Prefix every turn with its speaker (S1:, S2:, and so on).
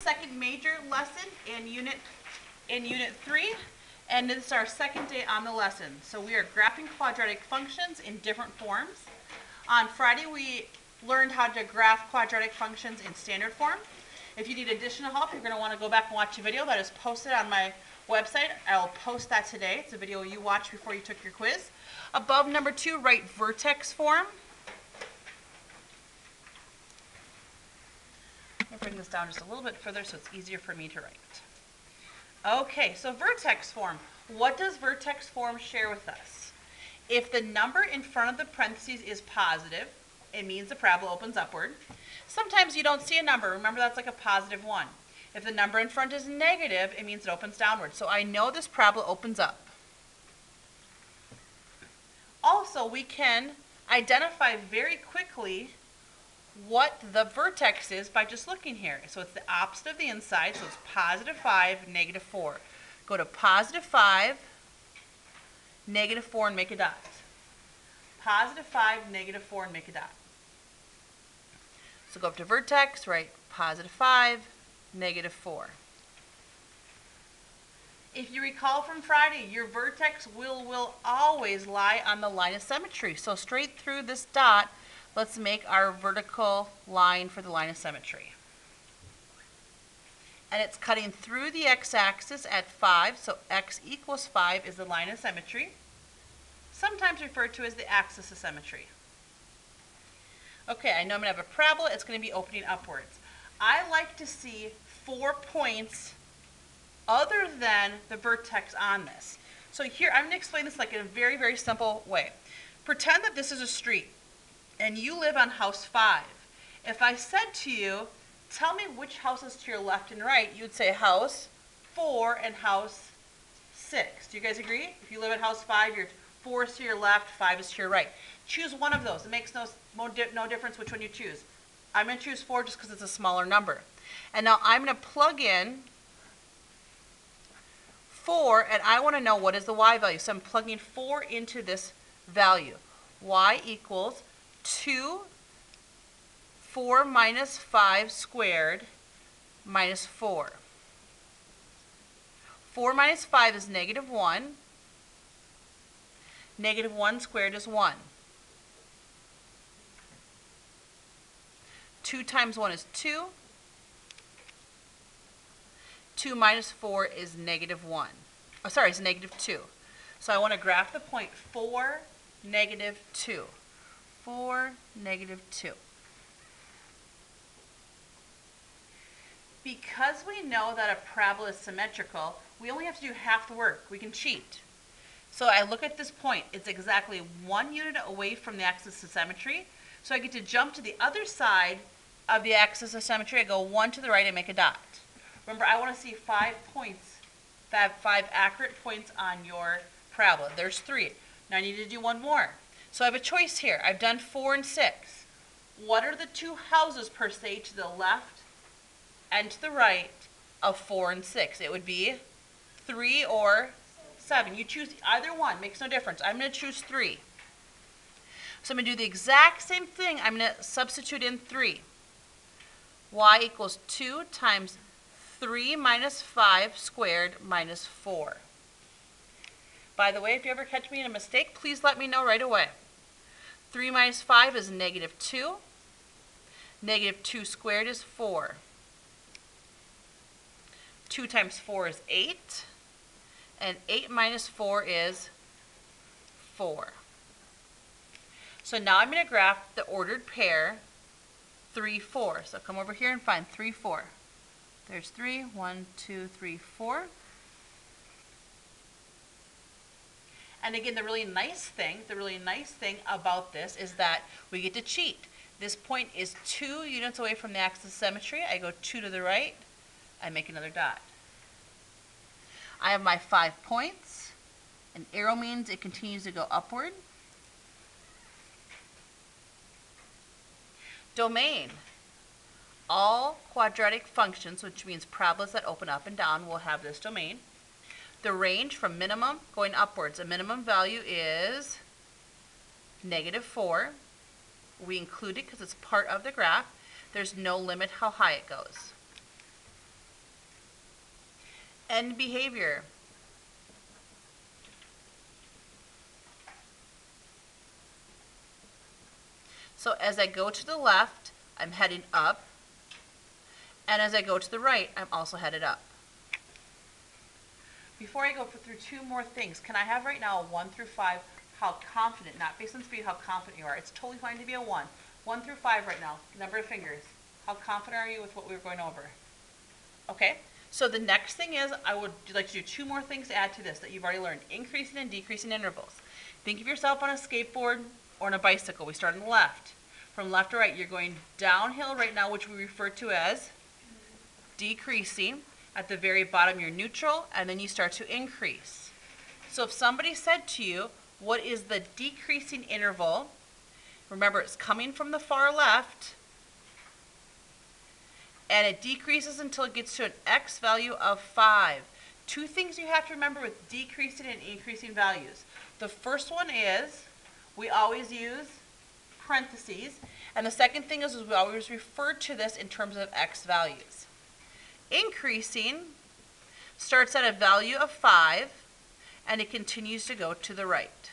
S1: Second major lesson in unit 3, and this is our second day on the lesson. So we are graphing quadratic functions in different forms. On Friday we learned how to graph quadratic functions in standard form. If you need additional help, you're going to want to go back and watch a video that is posted on my website. I will post that today. It's a video you watched before you took your quiz. Above number 2, write vertex form. Let me bring this down just a little bit further so it's easier for me to write. Okay, so vertex form. What does vertex form share with us? If the number in front of the parentheses is positive, it means the parabola opens upward. Sometimes you don't see a number. Remember, that's like a positive 1. If the number in front is negative, it means it opens downward. So I know this parabola opens up. Also, we can identify very quickly what the vertex is by just looking here. So it's the opposite of the inside, so it's positive 5, negative 4. Go to positive 5, negative 4, and make a dot. Positive 5, negative 4, and make a dot. So go up to vertex, write positive 5, negative 4. If you recall from Friday, your vertex will always lie on the line of symmetry. So straight through this dot, let's make our vertical line for the line of symmetry. And it's cutting through the x-axis at 5, so x equals 5 is the line of symmetry, sometimes referred to as the axis of symmetry. Okay, I know I'm going to have a parabola. It's going to be opening upwards. I like to see 4 points other than the vertex on this. So here, I'm going to explain this like in a very, very simple way. Pretend that this is a street, and you live on house 5. If I said to you, tell me which house is to your left and right, you would say house 4 and house 6. Do you guys agree? If you live at house 5, your 4 is to your left, 5 is to your right. Choose one of those. It makes no difference which one you choose. I'm going to choose 4 just because it's a smaller number. And now I'm going to plug in 4, and I want to know what is the y value. So I'm plugging 4 into this value. Y equals 2, 4 minus 5 squared minus 4. 4 minus 5 is negative 1. Negative 1 squared is 1. 2 times 1 is 2. 2 minus 4 is negative 1. Oh, sorry, it's negative 2. So I want to graph the point 4, negative 2. 4, negative 2. Because we know that a parabola is symmetrical, we only have to do half the work. We can cheat. So I look at this point. It's exactly 1 unit away from the axis of symmetry. So I get to jump to the other side of the axis of symmetry. I go 1 to the right and make a dot. Remember, I want to see 5 points, 5 accurate points on your parabola. There's 3. Now I need to do one more. So I have a choice here. I've done 4 and 6. What are the 2 houses per se to the left and to the right of 4 and 6? It would be 3 or 7. You choose either one. Makes no difference. I'm going to choose 3. So I'm going to do the exact same thing. I'm going to substitute in 3. Y equals 2 times 3 minus 5 squared minus 4. By the way, if you ever catch me in a mistake, please let me know right away. 3 minus 5 is negative 2. Negative 2 squared is 4. 2 times 4 is 8. And 8 minus 4 is 4. So now I'm going to graph the ordered pair 3, 4. So come over here and find 3, 4. There's 3, 1, 2, 3, 4. And again, the really nice thing about this is that we get to cheat. This point is 2 units away from the axis of symmetry. I go 2 to the right. I make another dot. I have my 5 points. An arrow means it continues to go upward. Domain. All quadratic functions, which means parabolas that open up and down, will have this domain. The range from minimum going upwards. A minimum value is negative 4. We include it because it's part of the graph. There's no limit how high it goes. End behavior. So as I go to the left, I'm heading up. And as I go to the right, I'm also headed up. Before I go through two more things, can I have right now a 1 through 5, how confident, not based on speed, how confident you are. It's totally fine to be a 1. 1 through 5 right now, number of fingers. How confident are you with what we were going over? Okay, so the next thing is I would like to do two more things to add to this that you've already learned, increasing and decreasing intervals. Think of yourself on a skateboard or on a bicycle. We start on the left. From left to right, you're going downhill right now, which we refer to as decreasing. At the very bottom, you're neutral, and then you start to increase. So if somebody said to you, what is the decreasing interval? Remember, it's coming from the far left, and it decreases until it gets to an x value of 5. Two things you have to remember with decreasing and increasing values. The first one is we always use parentheses, and the second thing is we always refer to this in terms of x values. Increasing starts at a value of 5, and it continues to go to the right.